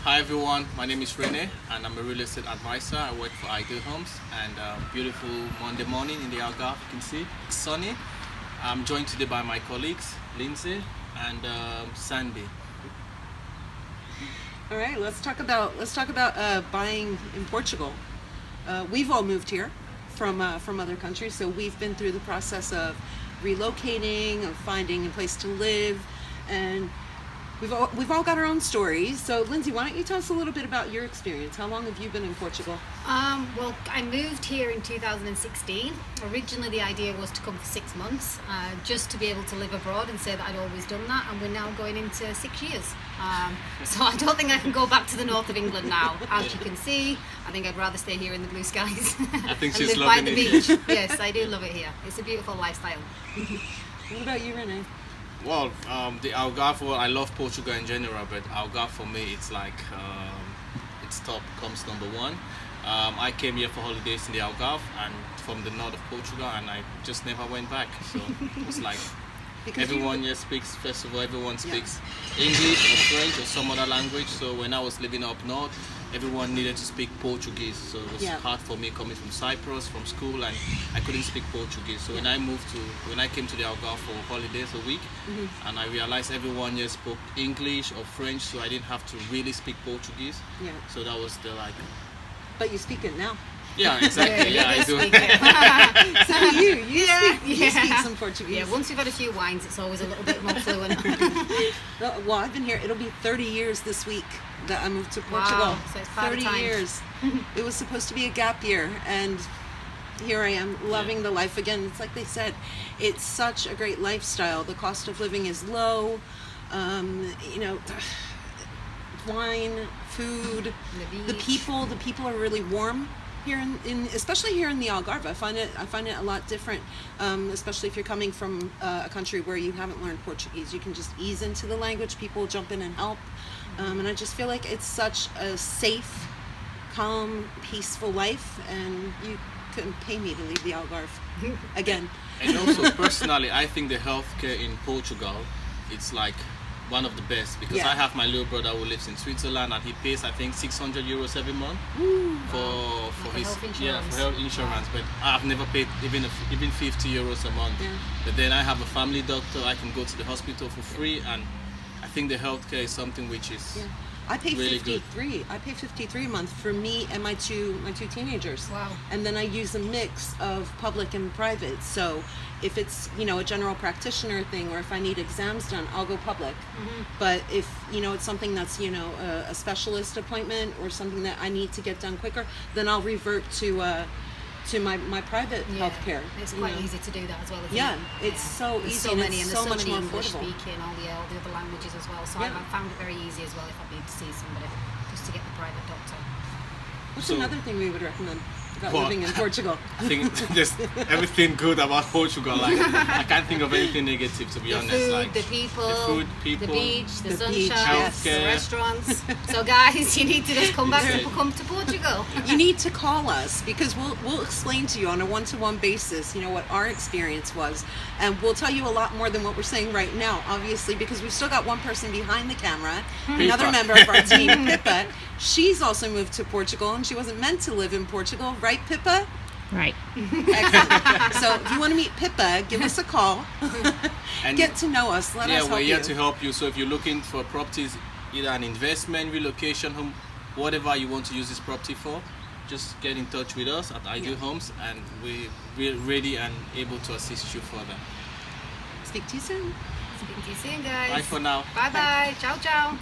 Hi everyone, my name is Rene and I'm a real estate advisor. I work for Ideal Homes and beautiful Monday morning in the Algarve, you can see it's sunny. I'm joined today by my colleagues Lindsey and Sandy. All right, let's talk about buying in Portugal. We've all moved here from other countries, so we've been through the process of relocating, of finding a place to live, and we've all got our own stories. So, Lindsey, why don't you tell us a little bit about your experience? How long have you been in Portugal? Well, I moved here in 2016. Originally, the idea was to come for 6 months, just to be able to live abroad and say that I'd always done that. And we're now going into 6 years. So I don't think I can go back to the north of England now. As you can see, I think I'd rather stay here in the blue skies. I think and she's live by loving the it. beach. Yes, I do love it here. It's a beautiful lifestyle. What about you, Renee? Well, the Algarve, well, I love Portugal in general, but Algarve for me, it's like, it's top, comes number one. I came here for holidays in the Algarve and from the north of Portugal, and I just never went back. So it's like everyone here speaks, first of all, everyone speaks English or French or some other language. So when I was living up north, everyone needed to speak Portuguese. So it was hard for me coming from Cyprus, from school, and I couldn't speak Portuguese. So when I came to the Algarve for holidays a week, and I realized everyone here spoke English or French, so I didn't have to really speak Portuguese. Yeah. So that was the But you speak it now. Yeah, exactly. Yeah, I do. So you speak some Portuguese. Yeah, once we've had a few wines, it's always a little bit more fluent. Well, I've been here. It'll be 30 years this week that I moved to Portugal. Wow, so it's about 30 time. years. It was supposed to be a gap year, and here I am loving the life again. It's like they said, it's such a great lifestyle. The cost of living is low. Wine, food, the people are really warm here in especially here in the Algarve. I find it a lot different, especially if you're coming from a country where you haven't learned Portuguese. You can just ease into the language. People will jump in and help, and I just feel like it's such a safe, calm, peaceful life, and you couldn't pay me to leave the Algarve again. And also, personally, I think the healthcare in Portugal, it's like one of the best, because I have my little brother who lives in Switzerland and he pays I think 600 euros every month for his health insurance. But I've never paid even 50 euros a month. But then I have a family doctor, I can go to the hospital for free, and I think the healthcare is something which is I pay really 53. good. I pay 53 a month for me and my two teenagers. Wow. And then I use a mix of public and private. So if it's a general practitioner thing, or if I need exams done, I'll go public. But if it's something that's a specialist appointment or something that I need to get done quicker, then I'll revert to my private healthcare. It's quite easy to do that as well. It's so there's easy, so many, and and it's so there's so much many more English affordable. speaking, all the other languages as well. So I found it very easy as well if I need to see somebody, just to get the private doctor. What's So- another thing we would recommend about Well, living in Portugal? I think there's everything good about Portugal. Like I can't think of anything negative, to be The honest. food, Like the people, the beach, the The sunshine, beach, yes. the Healthcare. restaurants. So guys, you need to just come back and come to Portugal. You need to call us, because we'll explain to you on a one-to-one basis, what our experience was, and we'll tell you a lot more than what we're saying right now, obviously, because we've still got one person behind the camera, another member of our team, Pippa. She's also moved to Portugal, and she wasn't meant to live in Portugal, right, Pippa? Right. Excellent. So if you want to meet Pippa, give us a call. And Get to know us. Let us help we're here you. to help you. So if you're looking for properties, either an investment, relocation, home, whatever you want to use this property for, just get in touch with us at Ideal Homes, and we're ready and able to assist you further. Speak to you soon. Speak to you soon, guys. Bye for now. Bye bye. Ciao, ciao.